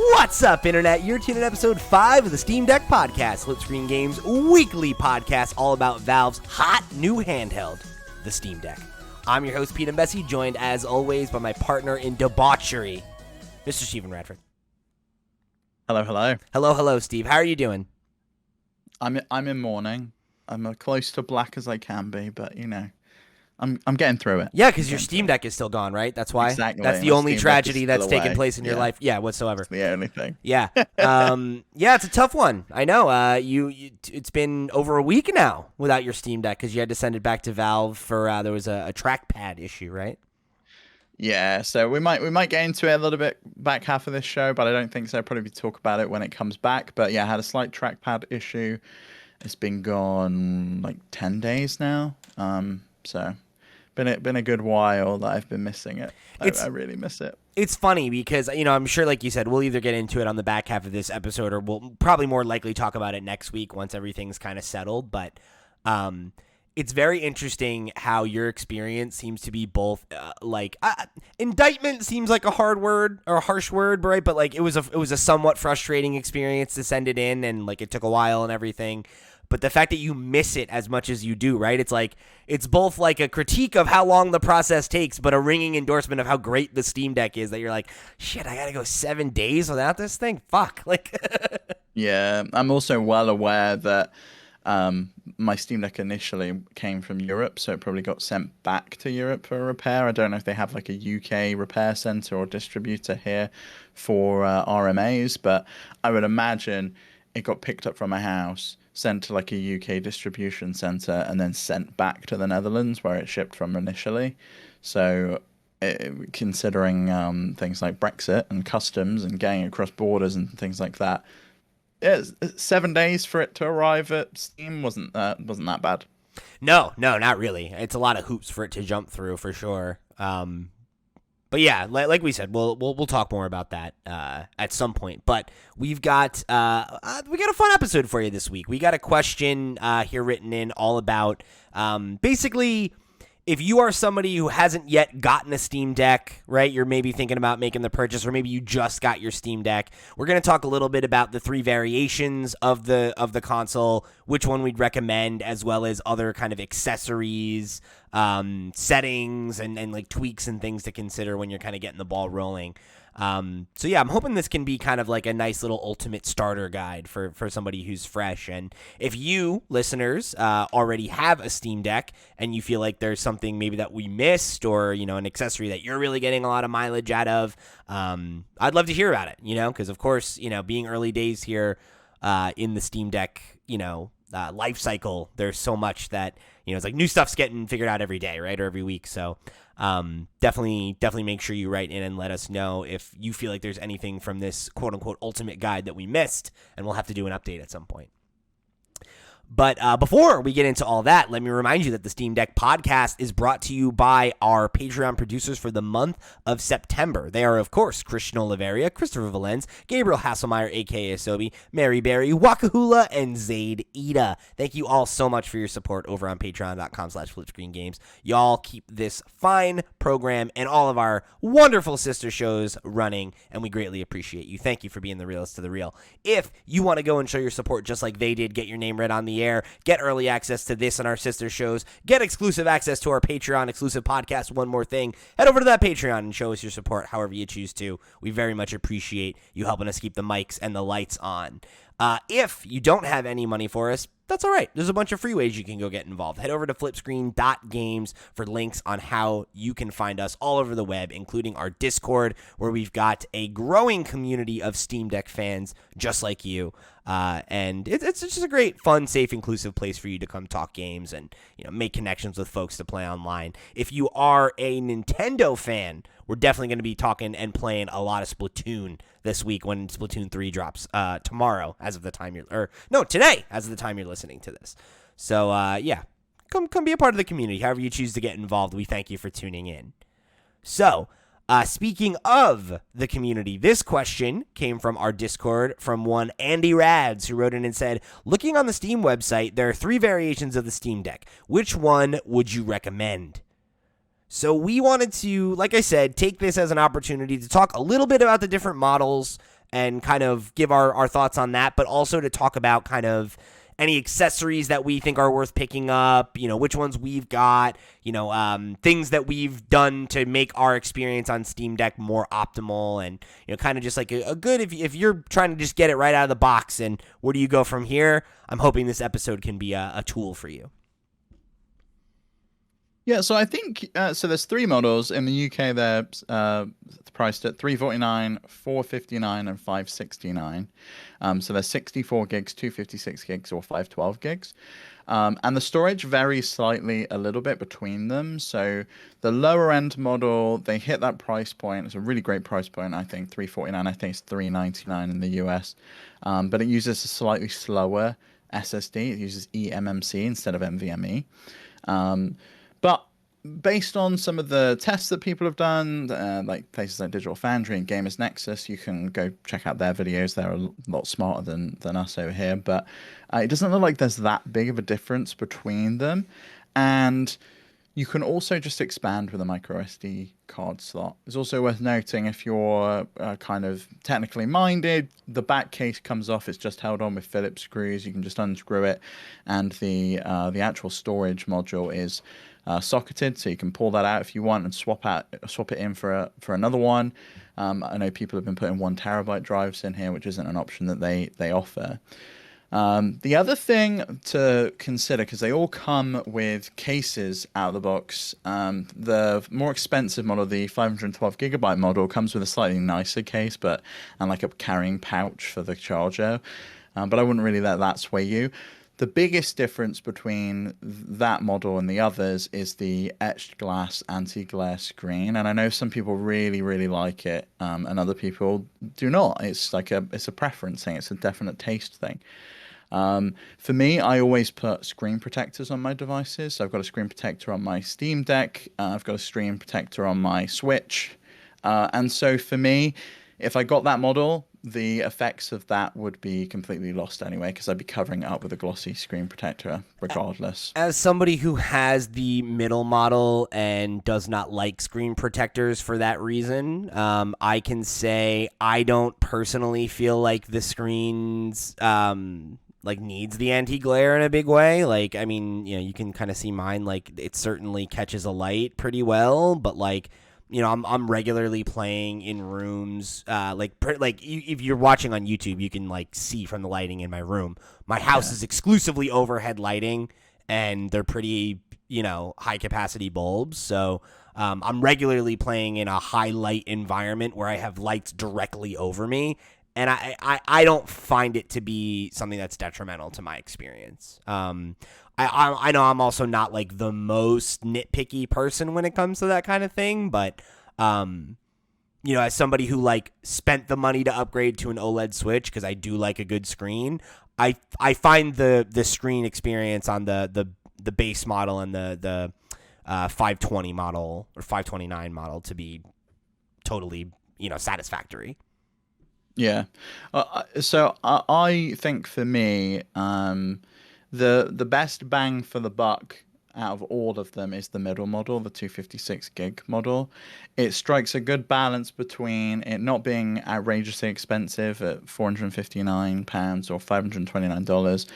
What's up, Internet? You're tuning in episode 5 of the Steam Deck Podcast, Flip Screen Games' weekly podcast all about Valve's hot new handheld, the Steam Deck. I'm your host, Pete and Bessie, joined as always by my partner in debauchery, Mr. Steven Radford. Hello, hello. Hello, Steve. How are you doing? I'm in mourning. I'm as close to black as I can be, but you know, I'm getting through it. Yeah, because your Steam Deck is still gone, right? That's why. Exactly. That's the only tragedy that's taken place in your life. Yeah, whatsoever. It's the only thing. Yeah. Yeah, it's a tough one. I know. It's been over a week now without your Steam Deck because you had to send it back to Valve for there was a trackpad issue, right? Yeah, so we might get into it a little bit back half of this show, but I don't think so. Probably talk about it when it comes back. But yeah, I had a slight trackpad issue. It's been gone like 10 days now. So been a good while that I've been missing it. I really miss it. It's funny because, you know, I'm sure, like you said, we'll either get into it on the back half of this episode or we'll probably more likely talk about it next week once everything's kind of settled. But it's very interesting how your experience seems to be both indictment seems like a hard word or a harsh word, right? But like it was a somewhat frustrating experience to send it in, and like it took a while and everything. But the fact that you miss it as much as you do, right? It's like it's both like a critique of how long the process takes, but a ringing endorsement of how great the Steam Deck is. That you're like, shit, I gotta go 7 days without this thing. Fuck, like. Yeah, I'm also well aware that my Steam Deck initially came from Europe, so it probably got sent back to Europe for repair. I don't know if they have like a UK repair center or distributor here for RMAs, but I would imagine it got picked up from a house, sent to like a UK distribution center, and then sent back to the Netherlands where it shipped from initially. So considering things like Brexit and customs and getting across borders and things like that, yeah, 7 days for it to arrive at Steam wasn't that bad. No, not really. It's a lot of hoops for it to jump through for sure. But yeah, like we said, we'll talk more about that at some point. But we've got a fun episode for you this week. We got a question here written in all about basically, if you are somebody who hasn't yet gotten a Steam Deck, right? You're maybe thinking about making the purchase, or maybe you just got your Steam Deck. We're going to talk a little bit about the 3 variations of the console, which one we'd recommend, as well as other kind of accessories, settings, and like tweaks and things to consider when you're kind of getting the ball rolling. So yeah, I'm hoping this can be kind of like a nice little ultimate starter guide for somebody who's fresh. And if you, listeners, already have a Steam Deck and you feel like there's something maybe that we missed, or, you know, an accessory that you're really getting a lot of mileage out of, I'd love to hear about it, you know, because of course, you know, being early days here in the Steam Deck, you know, life cycle, there's so much that, you know, it's like new stuff's getting figured out every day, right, or every week. So definitely make sure you write in and let us know if you feel like there's anything from this quote unquote ultimate guide that we missed, and we'll have to do an update at some point. But before we get into all that, let me remind you that the Steam Deck Podcast is brought to you by our Patreon producers for the month of September. They are, of course, Christian Oliveria, Christopher Valenz, Gabriel Hasselmeyer, a.k.a. Asobi, Mary Berry, Wakahula, and Zaid Ida. Thank you all so much for your support over on patreon.com/flipscreengames. Y'all keep this fine program and all of our wonderful sister shows running, and we greatly appreciate you. Thank you for being the realest to the real. If you want to go and show your support just like they did, get your name read on the air, get early access to this and our sister shows, get exclusive access to our Patreon exclusive podcast, One More Thing, head over to that Patreon and show us your support however you choose to. We very much appreciate you helping us keep the mics and the lights on. If you don't have any money for us, that's all right. There's a bunch of free ways you can go get involved. Head over to flipscreen.games for links on how you can find us all over the web, including our Discord, where we've got a growing community of Steam Deck fans just like you. And it's just a great, fun, safe, inclusive place for you to come talk games and, you know, make connections with folks to play online. If you are a Nintendo fan, we're definitely going to be talking and playing a lot of Splatoon this week when Splatoon 3 drops tomorrow, today, as of the time you're listening to this. So, yeah, come be a part of the community. However you choose to get involved, we thank you for tuning in. So, speaking of the community, this question came from our Discord from one Andy Rads, who wrote in and said, looking on the Steam website, there are 3 variations of the Steam Deck. Which one would you recommend? So we wanted to, like I said, take this as an opportunity to talk a little bit about the different models and kind of give our thoughts on that, but also to talk about kind of any accessories that we think are worth picking up, which ones we've got, things that we've done to make our experience on Steam Deck more optimal, and, kind of just like a good, if you're trying to just get it right out of the box and where do you go from here, I'm hoping this episode can be a tool for you. Yeah, so I think so. There's three models in the UK. They're priced at $349, $459, and $569. So there's 64 gigs, 256 gigs, or 512 gigs. And the storage varies slightly a little bit between them. So the lower end model, they hit that price point. It's a really great price point, I think, $349. I think it's $399 in the US. But it uses a slightly slower SSD. It uses eMMC instead of NVMe. But based on some of the tests that people have done, like places like Digital Foundry and Gamers Nexus, you can go check out their videos. They're a lot smarter than us over here. But it doesn't look like there's that big of a difference between them. And you can also just expand with a micro SD card slot. It's also worth noting, if you're kind of technically minded, the back case comes off. It's just held on with Phillips screws. You can just unscrew it, and the actual storage module is socketed, so you can pull that out if you want and swap it in for another one. I know people have been putting 1 terabyte drives in here, which isn't an option that they offer. The other thing to consider, because they all come with cases out of the box, the more expensive model, the 512 gigabyte model, comes with a slightly nicer case, and like a carrying pouch for the charger. But I wouldn't really let that sway you. The biggest difference between that model and the others is the etched glass anti-glare screen, and I know some people really, really like it, and other people do not. It's a preference thing. It's a definite taste thing. For me, I always put screen protectors on my devices. So I've got a screen protector on my Steam Deck. I've got a screen protector on my Switch, and so for me, if I got that model, the effects of that would be completely lost anyway, because I'd be covering it up with a glossy screen protector regardless. As somebody who has the middle model and does not like screen protectors for that reason, I can say I don't personally feel like the screens needs the anti-glare in a big way. Like, I mean, you can kind of see mine, like, it certainly catches a light pretty well, but like, I'm regularly playing in rooms, if you're watching on YouTube, you can like see from the lighting in my room. My house is exclusively overhead lighting, and they're pretty, high capacity bulbs. So I'm regularly playing in a high light environment where I have lights directly over me, and I don't find it to be something that's detrimental to my experience. I know I'm also not like the most nitpicky person when it comes to that kind of thing, but as somebody who like spent the money to upgrade to an OLED Switch, because I do like a good screen, I find the screen experience on the base model and the 520 model or 529 model to be totally satisfactory. Yeah. So I think for me, the best bang for the buck out of all of them is the middle model, the 256 gig model. It strikes a good balance between it not being outrageously expensive at £459 or $529,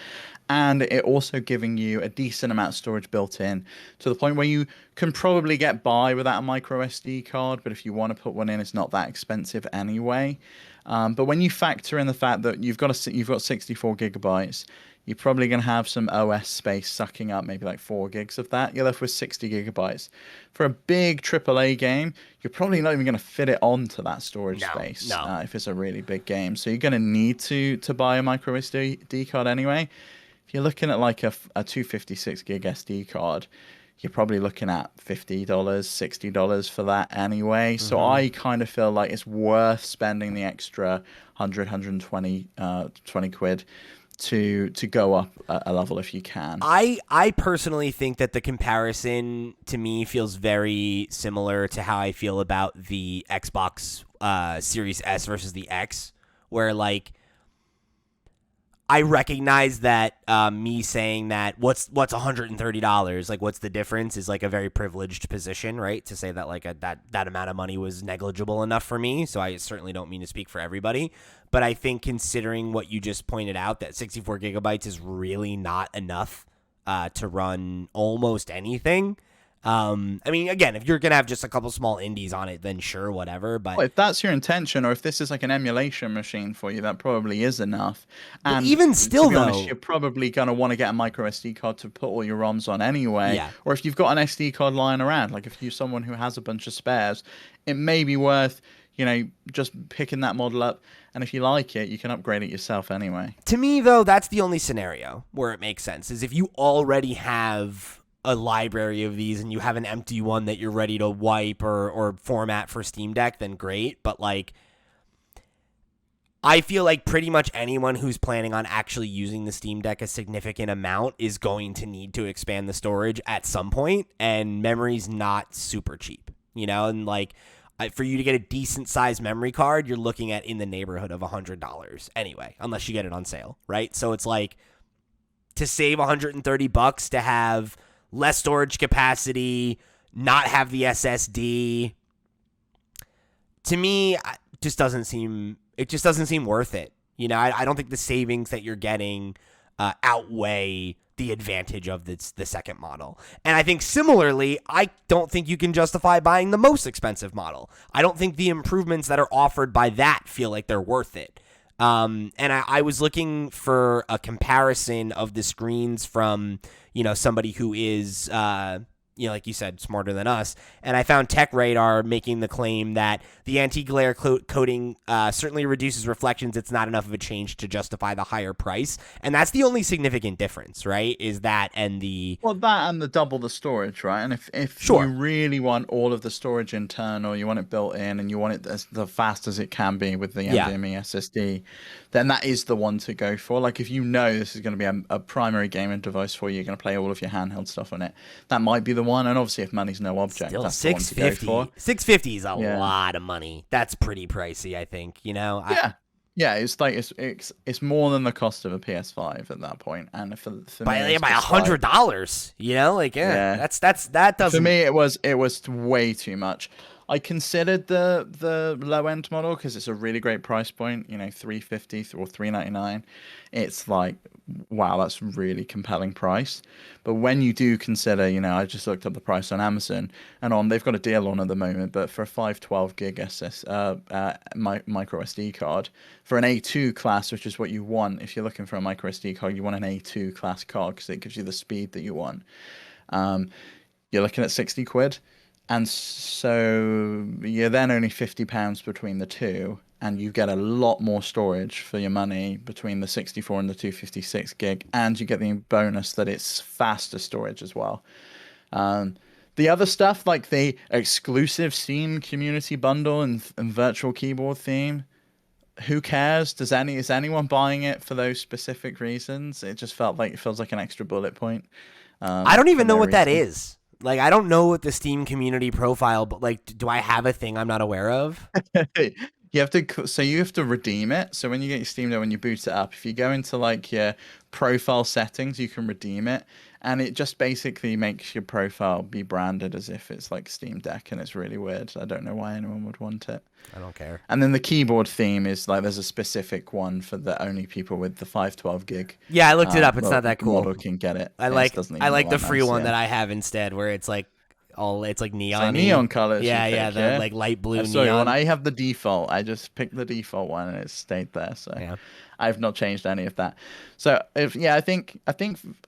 and it also giving you a decent amount of storage built in, to the point where you can probably get by without a micro SD card, but if you want to put one in, it's not that expensive anyway. But when you factor in the fact that you've got 64 gigabytes, you're probably going to have some OS space sucking up maybe like 4 gigs of that. You're left with 60 gigabytes. For a big AAA game, you're probably not even going to fit it onto that storage space if it's a really big game. So you're going to need to buy a micro SD card anyway. If you're looking at like a 256 gig SD card, you're probably looking at $50, $60 for that anyway. So I kind of feel like it's worth spending the extra 120 quid to go up a level if you can. I personally think that the comparison to me feels very similar to how I feel about the Xbox Series S versus the X, where like I recognize that me saying that what's $130, like what's the difference, is like a very privileged position, right? To say that like that amount of money was negligible enough for me. So I certainly don't mean to speak for everybody, but I think considering what you just pointed out, that 64 gigabytes is really not enough to run almost anything. I mean, again, if you're going to have just a couple small indies on it, then sure, whatever. But Well, if that's your intention, or if this is like an emulation machine for you, that probably is enough. And even still, to be honest, though, you're probably going to want to get a micro SD card to put all your ROMs on anyway. Yeah. Or if you've got an SD card lying around, like if you're someone who has a bunch of spares, it may be worth, just picking that model up. And if you like it, you can upgrade it yourself anyway. To me, though, that's the only scenario where it makes sense, is if you already have a library of these and you have an empty one that you're ready to wipe or format for Steam Deck, then great. But like, I feel like pretty much anyone who's planning on actually using the Steam Deck a significant amount is going to need to expand the storage at some point, and memory's not super cheap, and like, for you to get a decent sized memory card, you're looking at in the neighborhood of $100 anyway, unless you get it on sale, right? So it's like, to save $130 to have less storage capacity, not have the SSD, to me, it just doesn't seem worth it. I don't think the savings that you're getting outweigh the advantage of the second model. And I think similarly, I don't think you can justify buying the most expensive model. I don't think the improvements that are offered by that feel like they're worth it. And I was looking for a comparison of the screens from, somebody who is, like you said, smarter than us. And I found Tech Radar making the claim that the anti-glare coating certainly reduces reflections. It's not enough of a change to justify the higher price. And that's the only significant difference, right? Is that and the... Well, that and the double the storage, right? And if Sure. you really want all of the storage internal, you want it built in, and you want it as the fast as it can be with the NVMe SSD, then that is the one to go for. Like, if this is going to be a primary gaming device for you, you're going to play all of your handheld stuff on it, that might be the one. And obviously, if money's no object, Still, that's the one to go for. $650 is a lot of money. That's pretty pricey, I think. Yeah, it's like it's more than the cost of a PS5 at that point, and for by me, $100, that doesn't. For me, it was way too much. I considered the low end model because it's a really great price point. $350 or $399. It's like, wow, that's a really compelling price. But when you do consider, I just looked up the price on Amazon, and they've got a deal on at the moment. But for a 512 gig micro SD card for an A2 class, which is what you want if you're looking for a micro SD card, you want an A2 class card because it gives you the speed that you want. You're looking at 60 quid. And so you're then only £50 between the two, and you get a lot more storage for your money between the 64 and the 256 gig, and you get the bonus that it's faster storage as well. The other stuff, like the exclusive Steam community bundle and virtual keyboard theme, who cares? Is anyone buying it for those specific reasons? It just feels like an extra bullet point. I don't even know what that is. Like, I don't know what the Steam community profile, but like, do I have a thing I'm not aware of? You have to redeem it. So when you get your Steam Deck, when you boot it up, if you go into like your profile settings, you can redeem it, and it just basically makes your profile be branded as if it's like Steam Deck, and it's really weird. I don't know why anyone would want it. I don't care. And then the keyboard theme is like there's a specific one for the only people with the 512 gig. Yeah, I looked it up. It's not that cool. Model can get it. I like the free one that I have instead, where it's like it's like neon. Neon colors. The like light blue neon. When I have the default, I just picked the default one and it stayed there. So yeah. I've not changed any of that. So I think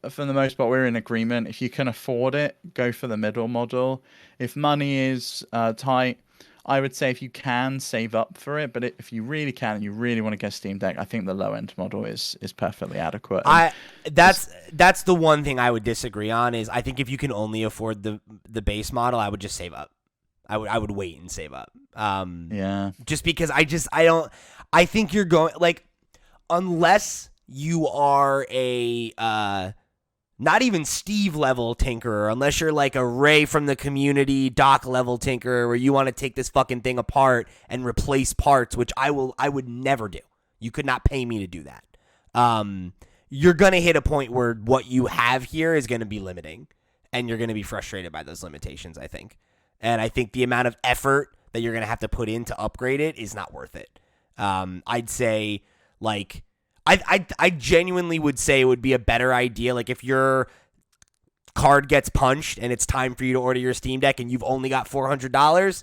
for the most part we're in agreement. If you can afford it, go for the middle model. If money is tight, I would say if you can, save up for it. But if you really can and you really want to get Steam Deck, I think the low end model is perfectly adequate. That's the one thing I would disagree on. Is I think if you can only afford the base model, I would just save up. I would wait and save up. Just because I think you're going like, unless you are a not even Steve level tinkerer, unless you're like a Ray from the community Doc level tinkerer where you want to take this fucking thing apart and replace parts, which I would never do. You could not pay me to do that. you're going to hit a point where what you have here is going to be limiting, and you're going to be frustrated by those limitations, I think. And I think the amount of effort that you're going to have to put in to upgrade it is not worth it. I'd say, like, I genuinely would say it would be a better idea, like, if your card gets punched and it's time for you to order your Steam Deck and you've only got $400,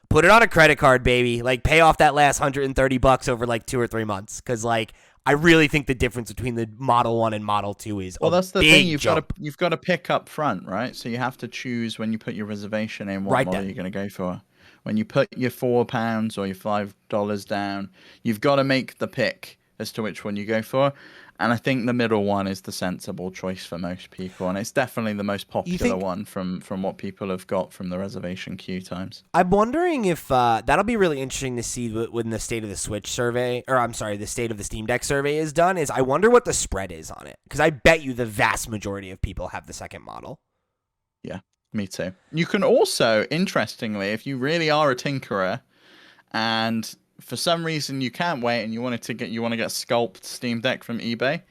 put it on a credit card, baby. Like, pay off that last $130 over, like, 2 or 3 months. Because, like, I really think the difference between the Model 1 and Model 2 is that's the big thing. You've got to pick up front, right? So you have to choose when you put your reservation in what model you're going to go for. When you put your £4 or your $5 down, you've got to make the pick as to which one you go for. And I think the middle one is the sensible choice for most people, and it's definitely the most popular one from what people have got from the reservation queue times. I'm wondering if that'll be really interesting to see when the state of the Switch survey, or I'm sorry, the state of the Steam Deck survey is done. Is I wonder what the spread is on it, because I bet you the vast majority of people have the second model. Yeah, me too. You can also, interestingly, if you really are a tinkerer, and for some reason you can't wait and you want to get sculpt Steam Deck from eBay,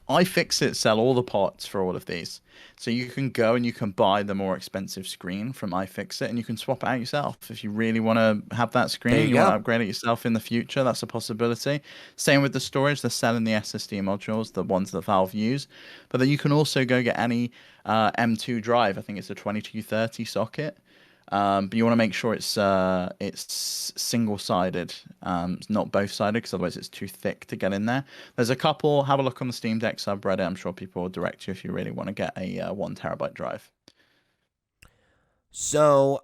iFixit sell all the parts for all of these. So you can go and you can buy the more expensive screen from iFixit and you can swap it out yourself. If you really want to have that screen and you want to upgrade it yourself in the future, that's a possibility. Same with the storage. They're selling the SSD modules, the ones that Valve use. But then you can also go get any M2 drive. I think it's a 2230 socket. But you want to make sure it's single-sided, not both-sided, because otherwise it's too thick to get in there. There's a couple. Have a look on the Steam Deck subreddit. I'm sure people will direct you if you really want to get a 1 terabyte drive. So,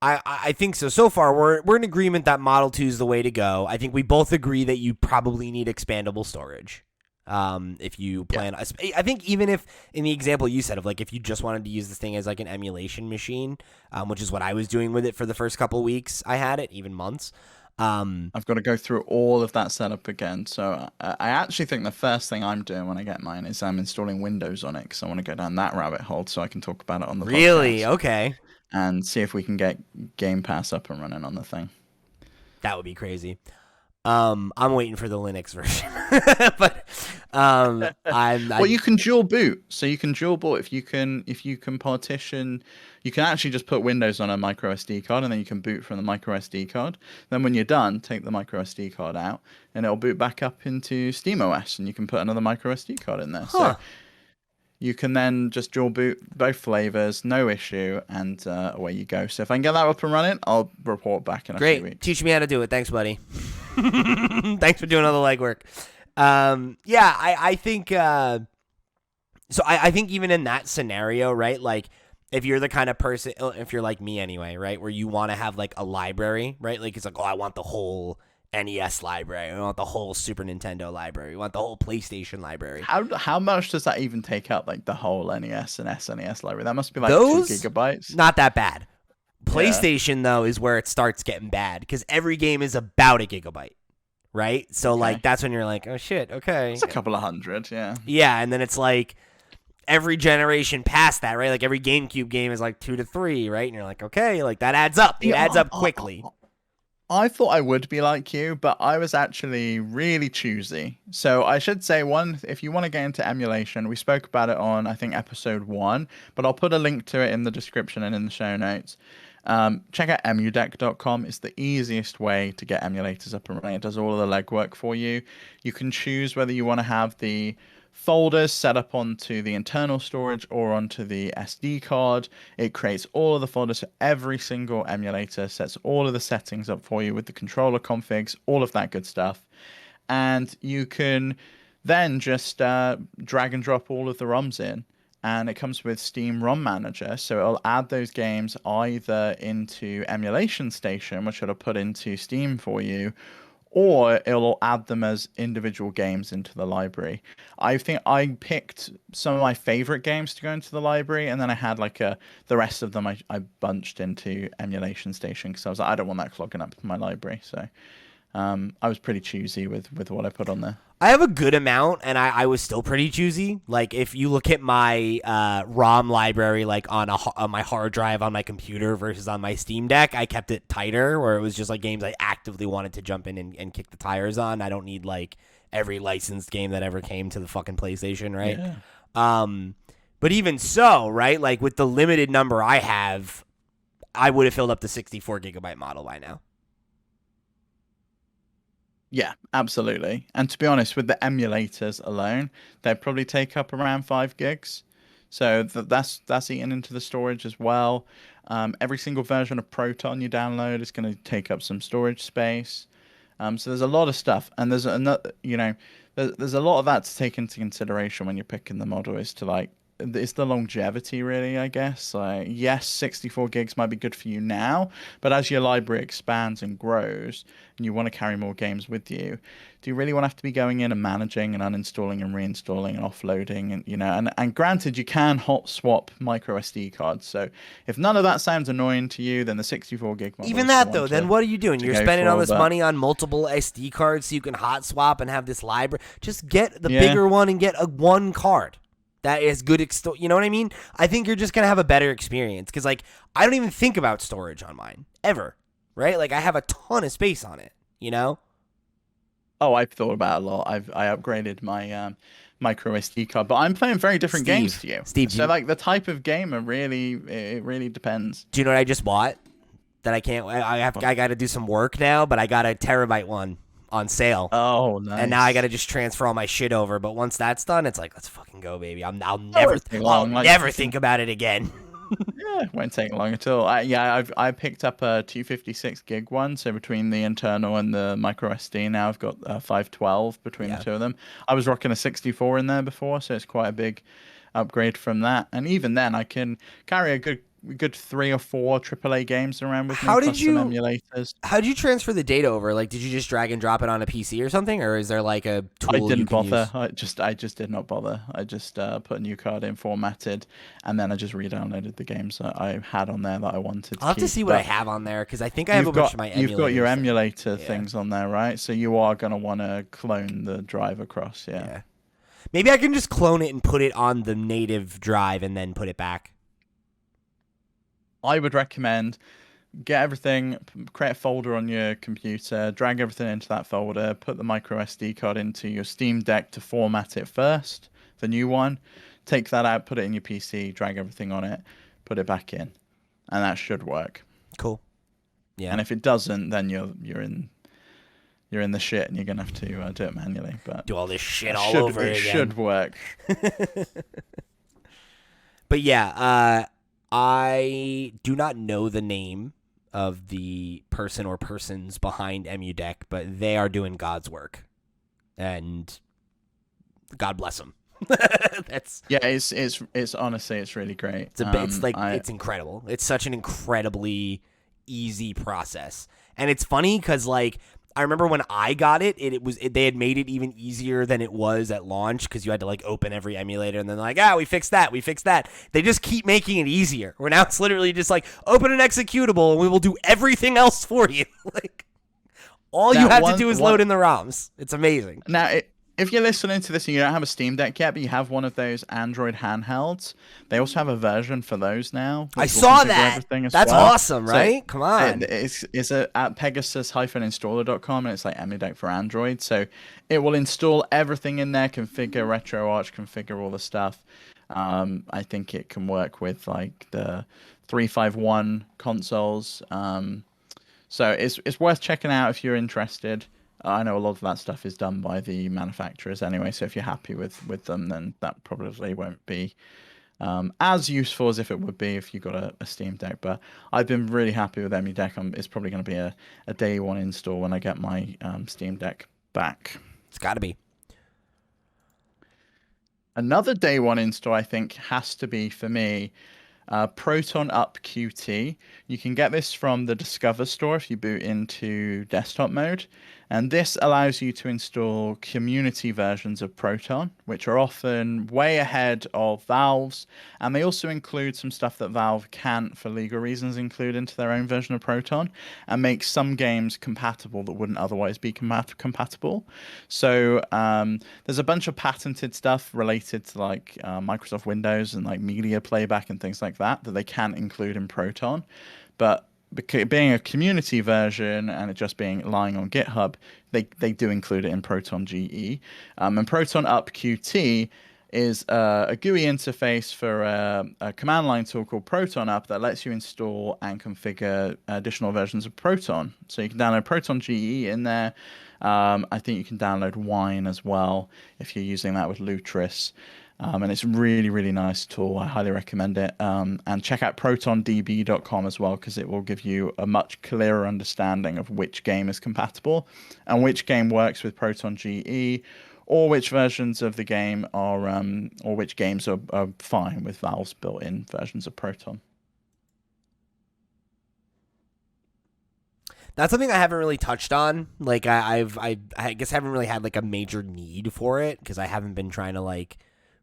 I think so. So far, we're in agreement that Model 2 is the way to go. I think we both agree that you probably need expandable storage. If you plan, I think even if in the example you said of like if you just wanted to use this thing as like an emulation machine, which is what I was doing with it for the first couple of weeks, I had it, even months. I've got to go through all of that setup again. So I actually think the first thing I'm doing when I get mine is I'm installing Windows on it because I want to go down that rabbit hole so I can talk about it on the podcast. Okay. And see if we can get Game Pass up and running on the thing. That would be crazy. I'm waiting for the Linux version, but well, you can dual boot. So you can dual boot if you can partition. You can actually just put Windows on a micro SD card, and then you can boot from the micro SD card. Then when you're done, take the micro SD card out, and it'll boot back up into SteamOS, and you can put another micro SD card in there. So you can then just dual boot both flavors, no issue, and away you go. So if I can get that up and running, I'll report back in a few weeks. Teach me how to do it. Thanks, buddy. Thanks for doing all the legwork. I think so. I think even in that scenario, right? Like, if you're the kind of person, if you're like me anyway, right, where you want to have like a library, right? Like, it's like, oh, I want the whole NES library. I want the whole Super Nintendo library. I want the whole PlayStation library. How much does that even take up? Like the whole NES and SNES library? That must be like Those, 2 gigabytes. Not that bad. PlayStation though is where it starts getting bad because every game is about a gigabyte, right? So like that's when you're like, oh shit, okay, it's a couple of hundred, yeah, and then it's like every generation past that, right? Like every GameCube game is like 2 to 3, right? And you're like, okay, like that adds up. It adds up quickly. I thought I would be like you, but I was actually really choosy. So I should say, if you want to get into emulation, we spoke about it on, I think, episode 1, but I'll put a link to it in the description and in the show notes. Check out emudeck.com. It's the easiest way to get emulators up and running. It does all of the legwork for you. You can choose whether you want to have the folders set up onto the internal storage or onto the SD card. It creates all of the folders for every single emulator, sets all of the settings up for you with the controller configs, all of that good stuff. And you can then just drag and drop all of the ROMs in. And it comes with Steam ROM Manager, so it'll add those games either into Emulation Station, which it'll put into Steam for you, or it'll add them as individual games into the library. I think I picked some of my favorite games to go into the library, and then I had like the rest of them I bunched into Emulation Station because I was like, I don't want that clogging up my library. So I was pretty choosy with what I put on there. I have a good amount, and I was still pretty choosy. Like, if you look at my ROM library, like on my hard drive on my computer versus on my Steam Deck, I kept it tighter, where it was just like games I actively wanted to jump in and kick the tires on. I don't need like every licensed game that ever came to the fucking PlayStation, right? Yeah. But even so, right, like with the limited number I have, I would have filled up the 64 gigabyte model by now. Yeah, absolutely. And to be honest, with the emulators alone, they'd probably take up around 5 gigs. So that's eaten into the storage as well. Every single version of Proton you download is going to take up some storage space. So there's a lot of stuff, and there's another, there's a lot of that to take into consideration when you're picking the model. Is to like, it's the longevity, really, I guess. Like, yes, 64 gigs might be good for you now, but as your library expands and grows, and you want to carry more games with you, do you really want to have to be going in and managing and uninstalling and reinstalling and offloading? And and granted, you can hot swap micro SD cards. So if none of that sounds annoying to you, then the 64 gig model. Even that though, then what are you doing? You're spending all this money on multiple SD cards so you can hot swap and have this library. Just get the bigger one and get one card that is good. You know what I mean? I think you're just going to have a better experience because, like, I don't even think about storage on mine ever, right? Like, I have a ton of space on it, you know? Oh, I've thought about it a lot. I upgraded my micro SD card, but I'm playing very different games to you. Steve, so like the type of gamer it really depends. Do you know what I just bought? That I can't. I got to do some work now, but I got a terabyte one on sale. Oh, nice. And now I got to just transfer all my shit over. But once that's done, it's like, let's fucking go, baby. I'll never think about it again. Yeah, it won't take long at all. I picked up a 256 gig one, so between the internal and the micro SD now I've got 512 between the two of them. I was rocking a 64 in there before, so it's quite a big upgrade from that. And even then, I can carry a good 3 or 4 AAA games around with me. Some emulators. How did you transfer the data over? Like, did you just drag and drop it on a PC or something, or is there like a tool? I didn't bother. Use? I just did not bother. I just put a new card in, formatted, and then I just re-downloaded the games that I had on there that I wanted. I'll have to see what I have on there because I think I have a bunch of my emulators. You've got your emulator things on there, right? So you are gonna want to clone the drive across. Yeah. Maybe I can just clone it and put it on the native drive and then put it back. I would recommend get everything, create a folder on your computer, drag everything into that folder, put the micro SD card into your Steam Deck to format it first, the new one, take that out, put it in your PC, drag everything on it, put it back in, and that should work. Cool. Yeah. And if it doesn't, then you're in the shit and you're gonna have to do it manually. But do all this shit all over again. It should work. But yeah, I do not know the name of the person or persons behind Emudeck, but they are doing God's work, and God bless them. It's honestly, it's really great. It's incredible. It's such an incredibly easy process, and it's funny because like I remember when I got it, they had made it even easier than it was at launch because you had to like open every emulator and then like, we fixed that. They just keep making it easier. Where now it's literally just like open an executable and we will do everything else for you. Like all you have to do is load in the ROMs. It's amazing. Now if you're listening to this and you don't have a Steam Deck yet, but you have one of those Android handhelds, they also have a version for those now. I saw that. That's awesome, right? So come on. It's at pegasus-installer.com, and it's like Emudeck for Android. So it will install everything in there, configure RetroArch, configure all the stuff. I think it can work with like the 351 consoles. So it's worth checking out if you're interested. I know a lot of that stuff is done by the manufacturers anyway, so if you're happy with them, then that probably won't be as useful as if it would be if you got a Steam Deck. But I've been really happy with Emudeck. It's probably going to be a day one install when I get my Steam Deck back. It's got to be. Another day one install, I think, has to be, for me, ProtonUp-Qt. You can get this from the Discover store if you boot into desktop mode. And this allows you to install community versions of Proton, which are often way ahead of Valve's. And they also include some stuff that Valve can't, for legal reasons, include into their own version of Proton, and make some games compatible that wouldn't otherwise be compatible. So there's a bunch of patented stuff related to like Microsoft Windows and like media playback and things like that they can't include in Proton. But being a community version and it just being lying on GitHub, they do include it in Proton-GE. And ProtonUp-Qt is a GUI interface for a command line tool called ProtonUp that lets you install and configure additional versions of Proton. So you can download Proton-GE in there. I think you can download Wine as well if you're using that with Lutris. And it's a really, really nice tool. I highly recommend it. And check out protondb.com as well, because it will give you a much clearer understanding of which game is compatible and which game works with Proton-GE, or which versions of the game are, or which games are fine with Valve's built-in versions of Proton. That's something I haven't really touched on. Like I guess I haven't really had like a major need for it because I haven't been trying to like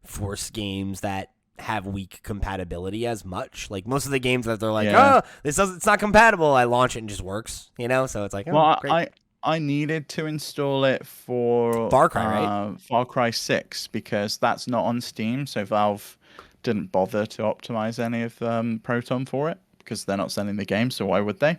force games that have weak compatibility as much. Like most of the games that they're like, oh, it's not compatible. I launch it and it just works, you know? So it's like, oh, well, great. I needed to install it for Far Cry, right? Far Cry 6 because that's not on Steam. So Valve didn't bother to optimize any of Proton for it because they're not selling the game. So why would they?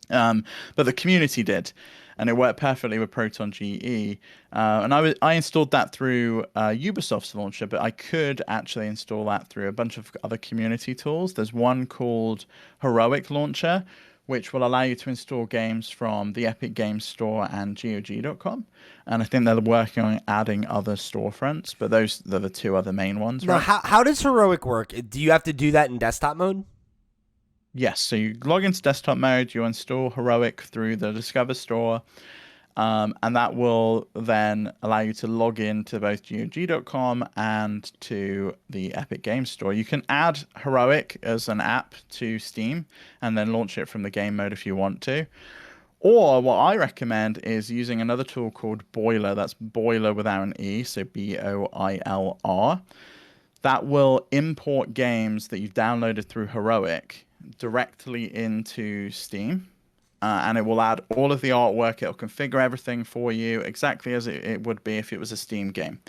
But the community did, and it worked perfectly with Proton-GE. And I installed that through Ubisoft's launcher, but I could actually install that through a bunch of other community tools. There's one called Heroic Launcher, which will allow you to install games from the Epic Games Store and GOG.com. And I think they're working on adding other storefronts, but they're the two other main ones. Now, right? how does Heroic work? Do you have to do that in desktop mode? Yes, so you log into desktop mode, you install Heroic through the Discover Store, and that will then allow you to log in to both GOG.com and to the Epic Games Store. You can add Heroic as an app to Steam and then launch it from the game mode if you want to. Or what I recommend is using another tool called Boilr. That's Boilr without an E, so Boilr. That will import games that you've downloaded through Heroic directly into Steam, and it will add all of the artwork. It'll configure everything for you exactly as it would be if it was a Steam game.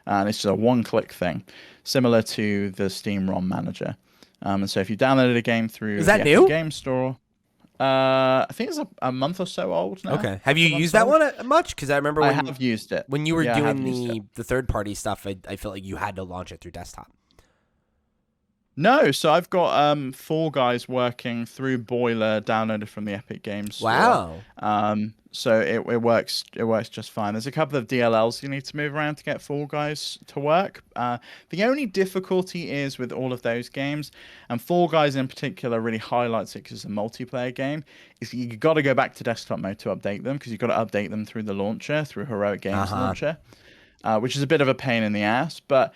And it's just a one-click thing, similar to the Steam ROM Manager. And so if you downloaded a game through the Epic Game Store, I think it's a month or so old now. Okay. Have you used that one much? Because I remember I have used it. When you were doing the third-party stuff, I felt like you had to launch it through desktop. No, so I've got Fall Guys working through Boilr, downloaded from the Epic Games Store. Wow. So it works just fine. There's a couple of DLLs you need to move around to get Fall Guys to work. The only difficulty is with all of those games, and Fall Guys in particular really highlights it because it's a multiplayer game, is you got to go back to desktop mode to update them because you've got to update them through the launcher, through Heroic Games Launcher, which is a bit of a pain in the ass, but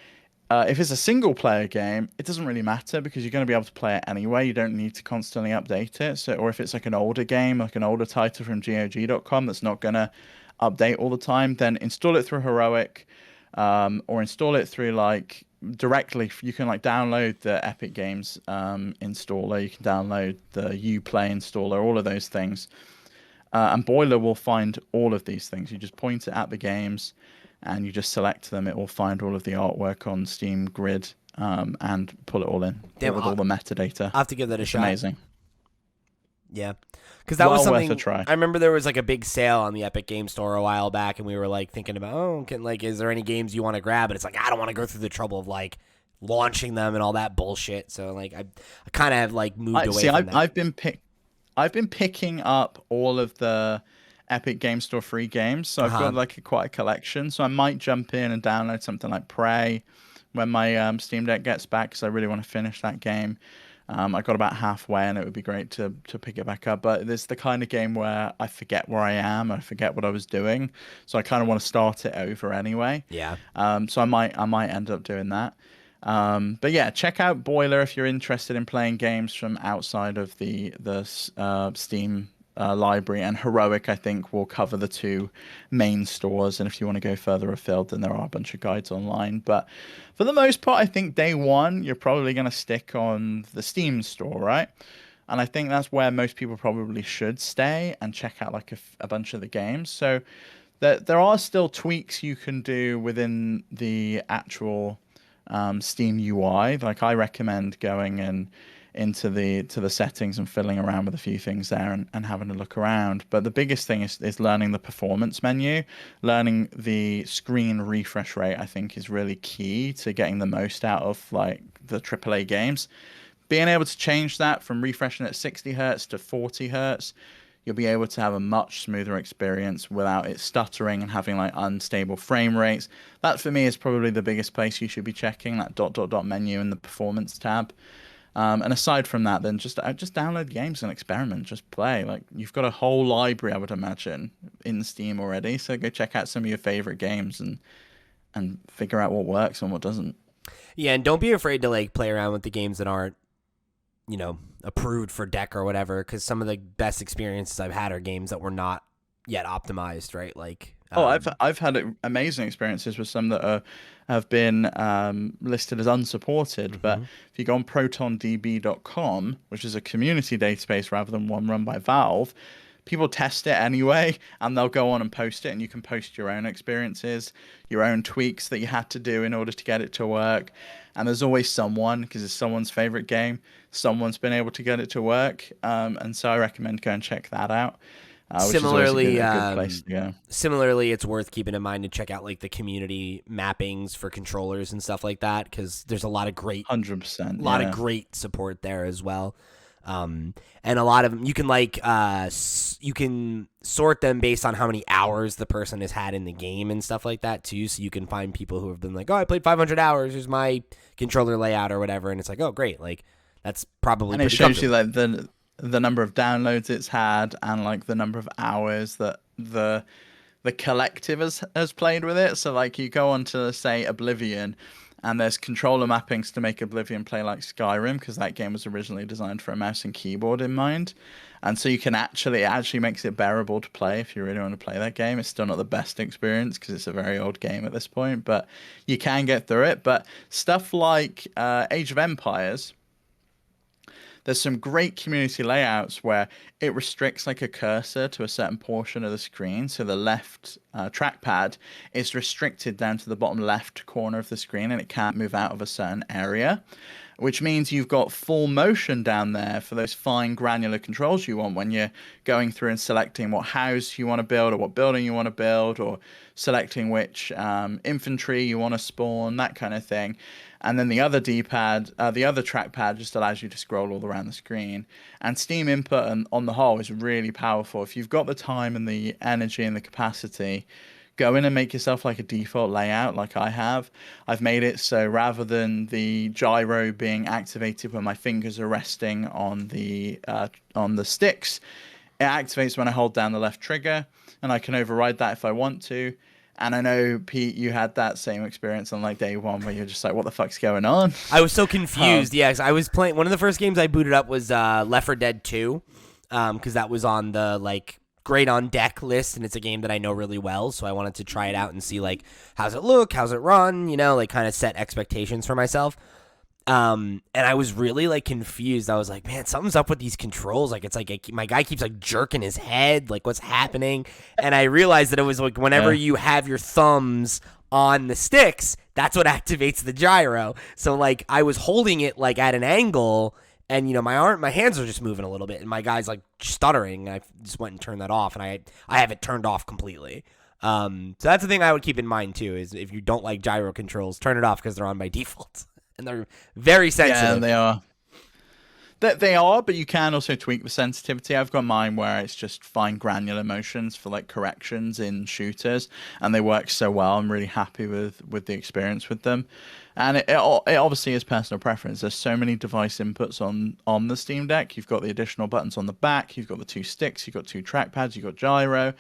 if it's a single-player game, it doesn't really matter because you're going to be able to play it anyway. You don't need to constantly update it. So, or if it's like an older game, like an older title from GOG.com that's not going to update all the time, then install it through Heroic, or install it through like directly. You can like download the Epic Games installer. You can download the Uplay installer. All of those things, and Boilr will find all of these things. You just point it at the games and you just select them. It will find all of the artwork on Steam Grid and pull it all in with all the metadata. I'll have to give that a shot. Amazing. Yeah. Because that was something, worth a try. I remember there was like a big sale on the Epic Game Store a while back, and we were like thinking about, is there any games you want to grab? And it's like, I don't want to go through the trouble of like launching them and all that bullshit. So like I kind of have like moved away from that. I've been picking up all of the Epic Game Store free games, so I've got like quite a collection. So I might jump in and download something like Prey when my Steam Deck gets back, because I really want to finish that game. I got about halfway, and it would be great to pick it back up. But it's the kind of game where I forget where I am, I forget what I was doing, so I kind of want to start it over anyway. Yeah. So I might end up doing that. But yeah, check out Boilr if you're interested in playing games from outside of the Steam library, and Heroic I think will cover the two main stores, and if you want to go further afield then there are a bunch of guides online, but for the most part I think day one you're probably going to stick on the Steam store, right? And I think that's where most people probably should stay and check out like a bunch of the games. So there are still tweaks you can do within the actual Steam UI. Like I recommend going and into the settings and fiddling around with a few things there and having a look around. But the biggest thing is learning the performance menu. Learning the screen refresh rate, I think, is really key to getting the most out of like the AAA games. Being able to change that from refreshing at 60 hertz to 40 hertz, you'll be able to have a much smoother experience without it stuttering and having like unstable frame rates. That for me is probably the biggest place you should be checking, that dot dot dot menu in the performance tab. And aside from that, then just download games and experiment, just play. Like you've got a whole library, I would imagine, in Steam already. So go check out some of your favorite games and figure out what works and what doesn't. Yeah, and don't be afraid to like play around with the games that aren't, approved for deck or whatever, because some of the best experiences I've had are games that were not yet optimized, right? Like, I've had amazing experiences with some that have been listed as unsupported. But if you go on ProtonDB.com, which is a community database rather than one run by Valve, people test it anyway, and they'll go on and post it, and you can post your own experiences, your own tweaks that you had to do in order to get it to work. And there's always someone, because it's someone's favorite game, someone's been able to get it to work. And so I recommend go and check that out. Similarly, which is always a good place to go. Similarly, it's worth keeping in mind to check out like the community mappings for controllers and stuff like that, because there's a lot of great, 100%, a lot of great support there as well. And a lot of them you can like you can sort them based on how many hours the person has had in the game and stuff like that too. So you can find people who have been like, oh, I played 500 hours. Here's my controller layout or whatever, and it's like, oh, great, like that's probably. And it shows you like the number of downloads it's had and like the number of hours that the collective has played with it. So like you go on to say Oblivion, and there's controller mappings to make Oblivion play like Skyrim, because that game was originally designed for a mouse and keyboard in mind. And so it actually makes it bearable to play if you really want to play that game. It's still not the best experience because it's a very old game at this point, but you can get through it. But stuff like Age of Empires, there's some great community layouts where it restricts like a cursor to a certain portion of the screen. So the left trackpad is restricted down to the bottom left corner of the screen, and it can't move out of a certain area, which means you've got full motion down there for those fine granular controls you want when you're going through and selecting what house you want to build or what building you want to build, or selecting which infantry you want to spawn, that kind of thing. And then the other D-pad, the other trackpad just allows you to scroll all around the screen. And Steam input on the whole is really powerful. If you've got the time and the energy and the capacity, go in and make yourself like a default layout like I have. I've made it so rather than the gyro being activated when my fingers are resting on the sticks, it activates when I hold down the left trigger, and I can override that if I want to. And I know, Pete, you had that same experience on like day one where you're just like, what the fuck's going on? I was so confused. Yeah, 'cause I was playing. One of the first games I booted up was Left 4 Dead 2, because that was on the like great on deck list, and it's a game that I know really well. So I wanted to try it out and see like how's it look, how's it run, like kind of set expectations for myself. And I was really like confused. I was like, man, something's up with these controls. Like it's like my guy keeps like jerking his head. Like what's happening? And I realized that it was like whenever you have your thumbs on the sticks, that's what activates the gyro. So like I was holding it like at an angle, and my hands are just moving a little bit, and my guy's like stuttering. I just went and turned that off, and I have it turned off completely. So that's the thing I would keep in mind too, is if you don't like gyro controls, turn it off because they're on by default. And they're very sensitive. Yeah, they are. They are, but you can also tweak the sensitivity. I've got mine where it's just fine granular motions for like corrections in shooters, and they work so well. I'm really happy with the experience with them. And it obviously is personal preference. There's so many device inputs on the Steam Deck. You've got the additional buttons on the back. You've got the two sticks. You've got two trackpads. You've got gyro.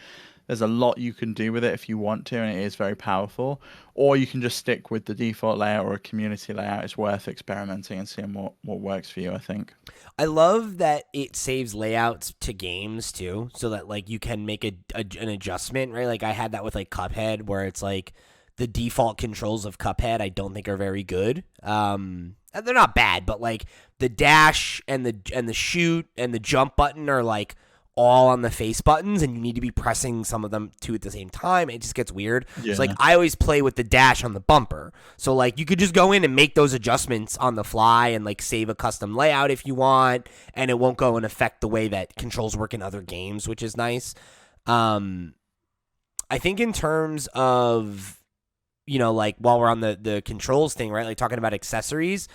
There's a lot you can do with it if you want to, and it is very powerful. Or you can just stick with the default layout or a community layout. It's worth experimenting and seeing what works for you, I think. I love that it saves layouts to games too, so that like you can make an adjustment, right? Like I had that with like Cuphead, where it's like the default controls of Cuphead I don't think are very good. They're not bad, but like the dash and the shoot and the jump button are like all on the face buttons and you need to be pressing some of them too at the same time. It just gets weird. Yeah. So like I always play with the dash on the bumper. So like you could just go in and make those adjustments on the fly and like save a custom layout if you want, and it won't go and affect the way that controls work in other games, which is nice. I think in terms of, like while we're on the controls thing, right? Like talking about accessories,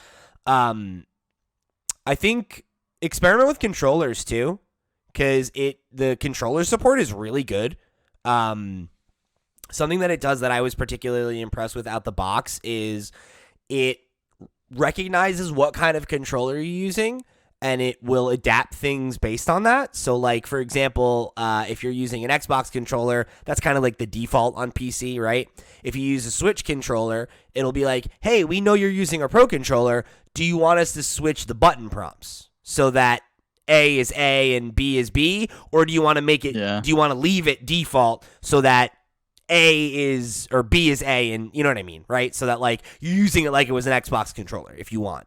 I think experiment with controllers too, because the controller support is really good. Something that it does that I was particularly impressed with out the box is it recognizes what kind of controller you're using, and it will adapt things based on that. So, like, for example, if you're using an Xbox controller, that's kind of like the default on PC, right? If you use a Switch controller, it'll be like, hey, we know you're using a Pro controller. Do you want us to switch the button prompts so that A is A and B is B? Or do you want to make it, do you want to leave it default so that A is, or B is A, and you know what I mean, right? So that, like, you're using it like it was an Xbox controller if you want.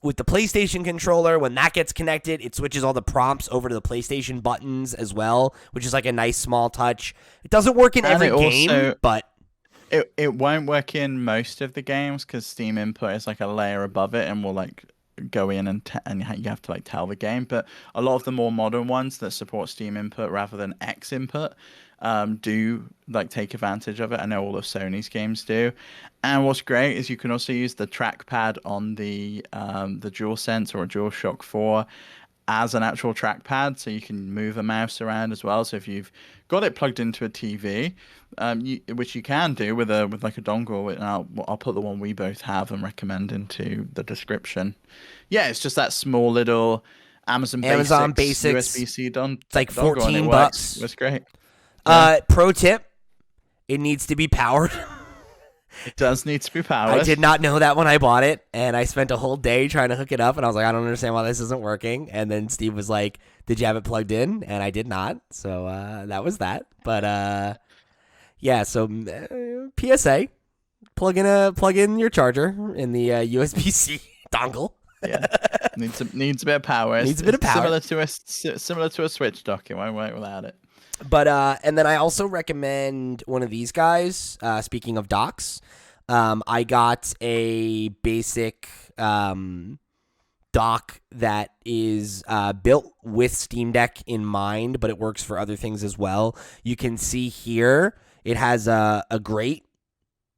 With the PlayStation controller, when that gets connected, it switches all the prompts over to the PlayStation buttons as well, which is like a nice small touch. It doesn't work in every game, but it won't work in most of the games because Steam Input is like a layer above it and will like go in and you have to like tell the game. But a lot of the more modern ones that support Steam Input rather than X Input do like take advantage of it. I know all of Sony's games do. And what's great is you can also use the trackpad on the DualSense or a DualShock 4 as an actual trackpad, so you can move a mouse around as well. So if you've got it plugged into a TV, which you can do with like a dongle, and I'll put the one we both have and recommend into the description. Yeah, it's just that small little Amazon Basics USB-C It's like dongle, and it $14. It's great. Pro tip: it needs to be powered. It does need to be powered. I did not know that when I bought it, and I spent a whole day trying to hook it up, and I was like, I don't understand why this isn't working. And then Steve was like, did you have it plugged in? And I did not, so that was that. But yeah, so PSA, plug in your charger in the USB-C dongle. Yeah, needs a bit of power. Needs a bit of power. Similar to a Switch dock. It won't work without it. But and then I also recommend one of these guys. Speaking of docks, I got a basic dock that is built with Steam Deck in mind, but it works for other things as well. You can see here it has a grate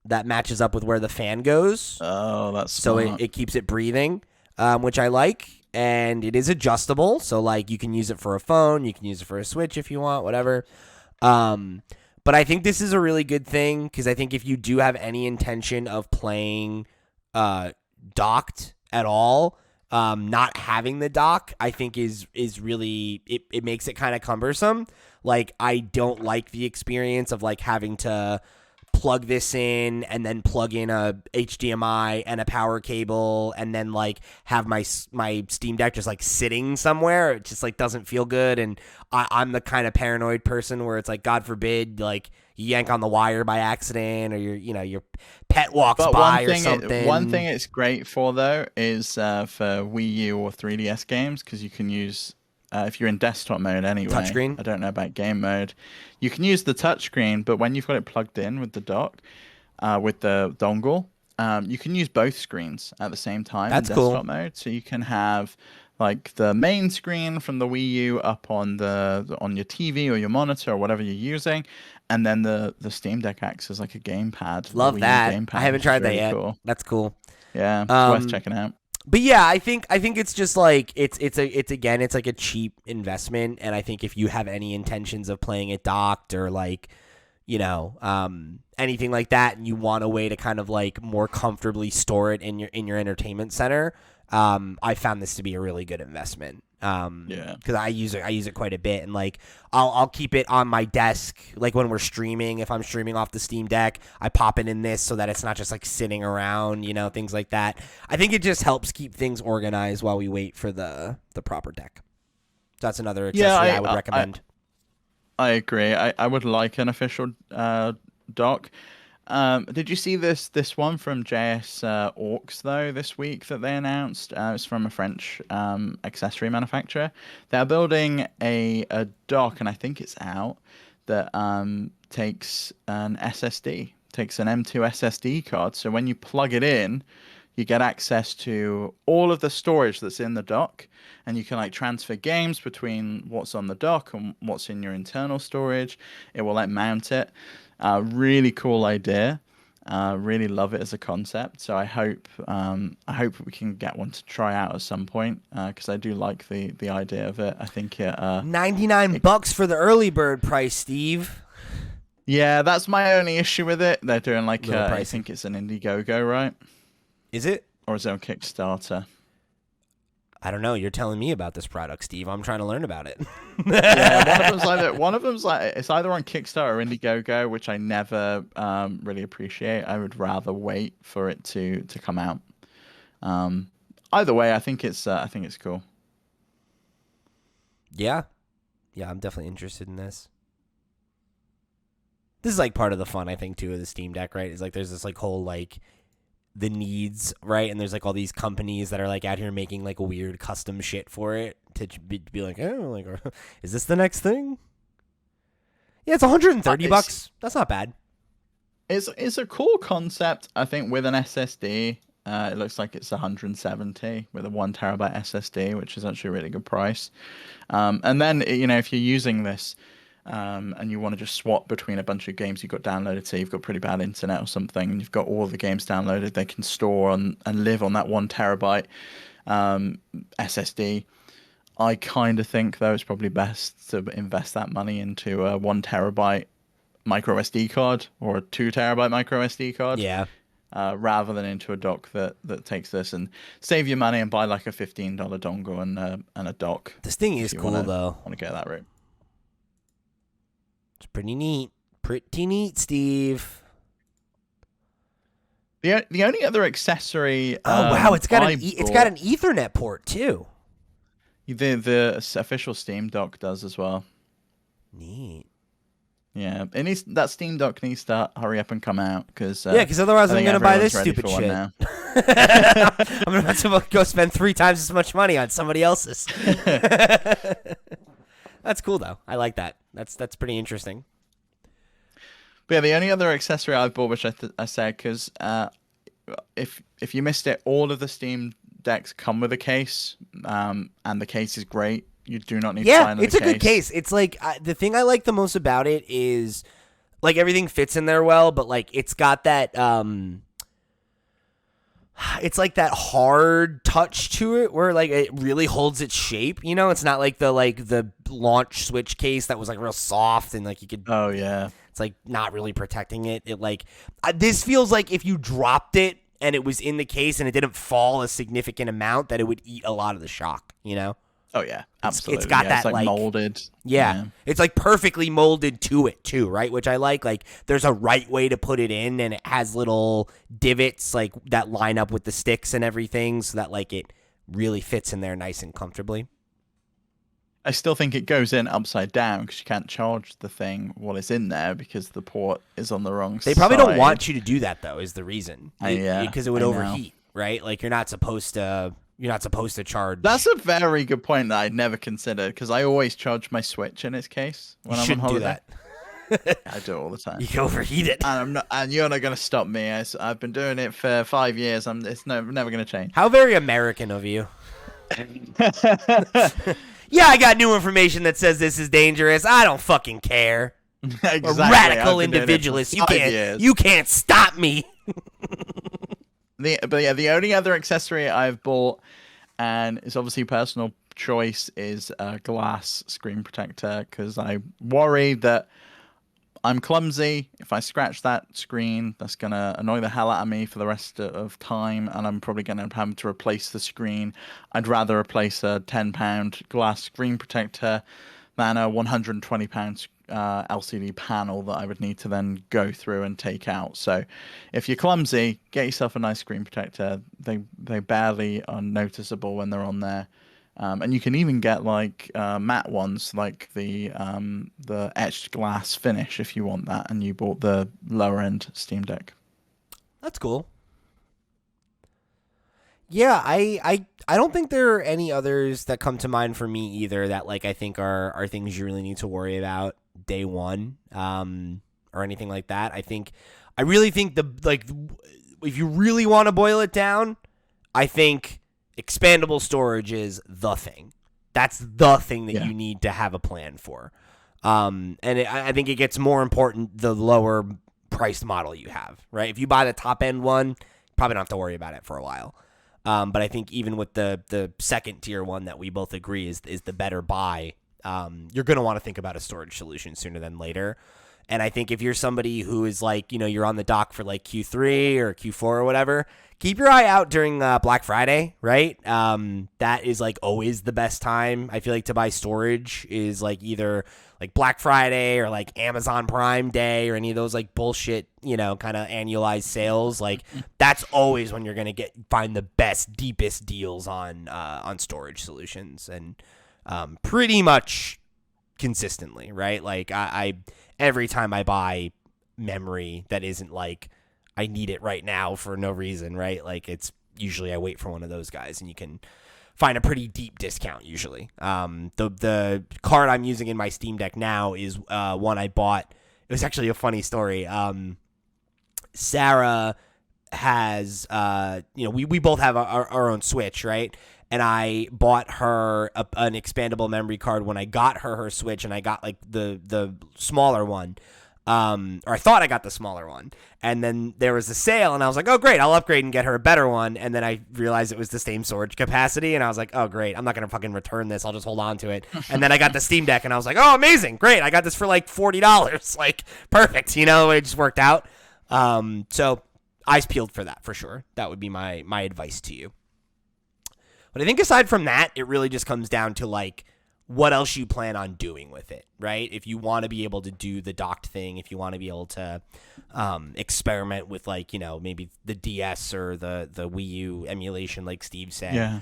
that matches up with where the fan goes. Oh, that's smart. So it keeps it breathing, which I like. And it is adjustable, so like you can use it for a phone, you can use it for a Switch if you want, whatever. But I think this is a really good thing because I think if you do have any intention of playing docked at all, not having the dock I think is really it makes it kind of cumbersome. Like I don't like the experience of like having to plug this in and then plug in a HDMI and a power cable and then like have my Steam Deck just like sitting somewhere. It just like doesn't feel good. And I'm the kind of paranoid person where it's like, God forbid, like you yank on the wire by accident or your pet walks by or something. One thing it's great for though is for Wii U or 3DS games because you can use if you're in desktop mode anyway. Touchscreen? I don't know about game mode. You can use the touchscreen, but when you've got it plugged in with the dock, with the dongle, you can use both screens at the same time. That's in cool. Desktop mode, so you can have like the main screen from the Wii U up on your TV or your monitor or whatever you're using, and then the Steam Deck acts as like a gamepad. Love that. I haven't tried that yet. Cool. That's cool. Yeah, it's worth checking out. But yeah, I think it's just like it's like a cheap investment, and I think if you have any intentions of playing it docked or like, anything like that, and you want a way to kind of like more comfortably store it in your entertainment center, I found this to be a really good investment. Because I use it quite a bit, and like I'll keep it on my desk, like when we're streaming. If I'm streaming off the Steam Deck, I pop it in this so that it's not just like sitting around, things like that. I think it just helps keep things organized while we wait for the proper deck. So that's another accessory I would recommend. I agree. I would like an official dock. Did you see this one from JS Orcs though this week that they announced? It's from a French accessory manufacturer. They're building a dock, and I think it's out, that takes an SSD, takes an M2 SSD card. So when you plug it in, you get access to all of the storage that's in the dock, and you can like transfer games between what's on the dock and what's in your internal storage. It will like mount it. Really cool idea. Really love it as a concept. So I hope we can get one to try out at some point, because I do like the idea of it. I think it $99 for the early bird price, Steve. yeah, that's my only issue with it. They're doing like I pricey. think it's an Indiegogo, right? Is it? Or is it on Kickstarter? I don't know. You're telling me about this product, Steve. I'm trying to learn about it. Yeah, one of them's like it's either on Kickstarter or Indiegogo, which I never really appreciate. I would rather wait for it to come out. Either way, I think it's cool. Yeah. Yeah, I'm definitely interested in this. This is like part of the fun, I think, too, of the Steam Deck, right? It's like there's this like whole like the needs, right? And there's like all these companies that are like out here making like weird custom shit for it to be like, oh, like, is this the next thing? Yeah, it's $130. That's not bad. It's a cool concept. I think with an SSD, it looks like it's 170 with a 1 terabyte SSD, which is actually a really good price. And then if you're using this, and you want to just swap between a bunch of games you've got downloaded, say you've got pretty bad internet or something, and you've got all the games downloaded, they can store on and live on that 1 terabyte SSD. I kind of think, though, it's probably best to invest that money into a 1 terabyte micro SD card or a 2 terabyte micro SD card. Yeah. Rather than into a dock that takes this, and save your money and buy like a $15 dongle and a dock. This thing is cool, though. Want to go that route? It's pretty neat. Pretty neat, Steve. The only other accessory. Oh wow, it's got an Ethernet port too. The official Steam dock does as well. Neat. Yeah, that Steam dock needs to hurry up and come out because otherwise I'm gonna buy this stupid shit. I'm gonna have to go spend 3 times as much money on somebody else's. That's cool though. I like that. That's pretty interesting. But yeah, the only other accessory I bought, which I said, because if you missed it, all of the Steam Decks come with a case, and the case is great. You do not need to sign on the case. Yeah, it's a good case. It's like the thing I like the most about it is like everything fits in there well, but like it's got that it's like that hard touch to it where like it really holds its shape, it's not like the launch Switch case that was like real soft and like you could it's like not really protecting it. It like this feels like if you dropped it and it was in the case and it didn't fall a significant amount that it would eat a lot of the shock, Oh yeah, absolutely. It's got that it's like molded. Yeah, it's like perfectly molded to it too, right? Which I like. Like there's a right way to put it in, and it has little divots like that line up with the sticks and everything, so that like it really fits in there nice and comfortably. I still think it goes in upside down because you can't charge the thing while it's in there because the port is on the wrong side. They probably don't want you to do that though. Is the reason? Because it would overheat, right? Like you're not supposed to. You're not supposed to charge. That's a very good point that I'd never considered because I always charge my Switch in its case when I'm on holiday. Do that. I do it all the time. You can overheat it, and you're not going to stop me. I've been doing it for 5 years. It's never going to change. How very American of you. Yeah, I got new information that says this is dangerous. I don't fucking care. Exactly. A radical individualist. You can't stop me. The only other accessory I've bought, and it's obviously personal choice, is a glass screen protector because I worry that I'm clumsy. If I scratch that screen, that's going to annoy the hell out of me for the rest of time, and I'm probably going to have to replace the screen. I'd rather replace a £10 glass screen protector than a £120 LCD panel that I would need to then go through and take out. So if you're clumsy, get yourself a nice screen protector. They barely are noticeable when they're on there. And you can even get like matte ones, like the etched glass finish if you want that, and you bought the lower end Steam Deck. That's cool. Yeah, I don't think there are any others that come to mind for me either that like I think are things you really need to worry about day one, or anything like that. I really think if you really want to boil it down, I think expandable storage is the thing. That's the thing that Yeah. you need to have a plan for. I think it gets more important the lower priced model you have, right? If you buy the top end one, probably don't have to worry about it for a while. But I think even with the second tier one that we both agree is the better buy, you're going to want to think about a storage solution sooner than later. And I think if you're somebody who is like, you're on the dock for like Q3 or Q4 or whatever, keep your eye out during Black Friday, right? That is like always the best time. I feel like to buy storage is like either like Black Friday or like Amazon Prime Day or any of those like bullshit, kind of annualized sales. Like that's always when you're going to find the best, deepest deals on storage solutions, and pretty much consistently, right? Like I every time I buy memory that isn't like I need it right now for no reason, right? Like it's usually I wait for one of those guys, and you can find a pretty deep discount usually. The card I'm using in my Steam Deck now is one I bought. It was actually a funny story. Sarah has we both have our own Switch, right? And I bought her an expandable memory card when I got her Switch, and I got like the smaller one. Or I thought I got the smaller one, and then there was a sale, and I was like, oh great, I'll upgrade and get her a better one. And then I realized it was the same storage capacity, and I was like, oh great, I'm not gonna fucking return this, I'll just hold on to it. And then I got the Steam Deck, and I was like, oh amazing, great, I got this for like $40, like perfect, it just worked out. So eyes peeled for that for sure. That would be my advice to you. But I think aside from that, it really just comes down to like what else you plan on doing with it, right? If you want to be able to do the docked thing, if you want to be able to experiment with like, maybe the DS or the Wii U emulation, like Steve said,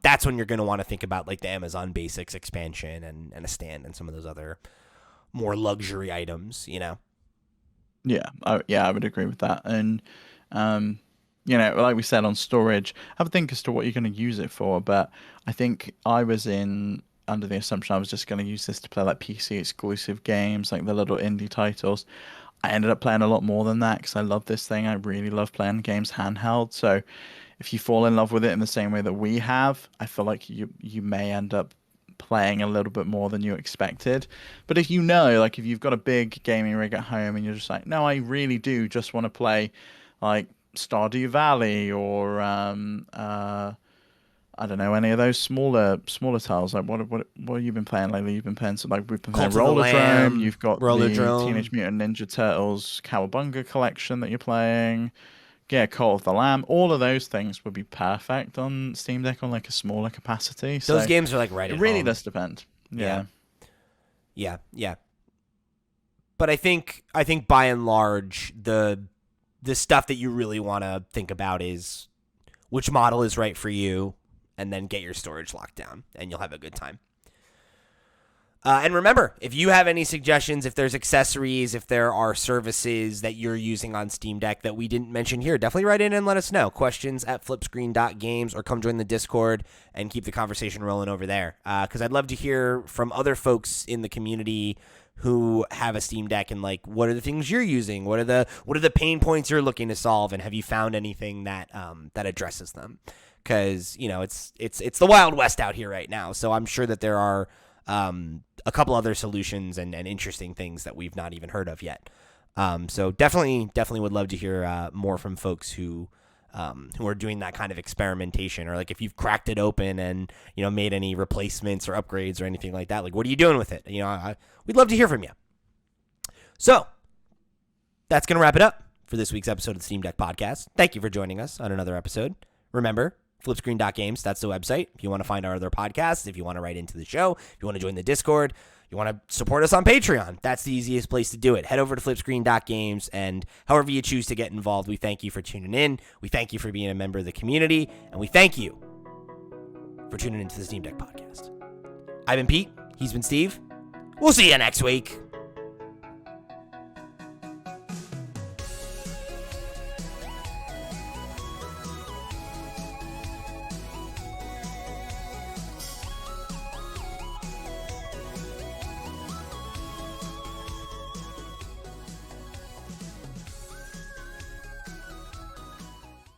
that's when you're going to want to think about like the Amazon Basics expansion and a stand and some of those other more luxury items, Yeah, I would agree with that. And like we said on storage, have a think as to what you're going to use it for. But I think I was under the assumption I was just going to use this to play like PC exclusive games, like the little indie titles. I ended up playing a lot more than that because I love this thing. I really love playing games handheld. So if you fall in love with it in the same way that we have, I feel like you may end up playing a little bit more than you expected. But if like if you've got a big gaming rig at home and you're just like, no, I really do just want to play like Stardew Valley or I don't know, any of those smaller titles. Like what have you been playing lately? You've been playing we've been playing Rollerdrome. You've got the Teenage Mutant Ninja Turtles Cowabunga collection that you're playing. Yeah, Cult of the Lamb. All of those things would be perfect on Steam Deck on like a smaller capacity. Those games are like right at home. It really does depend. Yeah. But I think by and large the stuff that you really want to think about is which model is right for you, and then get your storage locked down, and you'll have a good time. And remember, if you have any suggestions, if there's accessories, if there are services that you're using on Steam Deck that we didn't mention here, definitely write in and let us know. Questions@flipscreen.games, or come join the Discord and keep the conversation rolling over there. Because I'd love to hear from other folks in the community who have a Steam Deck, and like, what are the things you're using? What are the pain points you're looking to solve? And have you found anything that addresses them? Because it's the Wild West out here right now. So I'm sure that there are a couple other solutions and interesting things that we've not even heard of yet. So definitely would love to hear more from folks who are doing that kind of experimentation, or like if you've cracked it open and made any replacements or upgrades or anything like that. Like, what are you doing with it? We'd love to hear from you. So that's gonna wrap it up for this week's episode of the Steam Deck Podcast. Thank you for joining us on another episode. Remember, flipscreen.games, that's the website. If you want to find our other podcasts, if you want to write into the show, if you want to join the Discord, you want to support us on Patreon, that's the easiest place to do it. Head over to flipscreen.games, and however you choose to get involved, we thank you for tuning in. We thank you for being a member of the community, and we thank you for tuning into the Steam Deck podcast. I've been Pete. He's been Steve. We'll see you next week.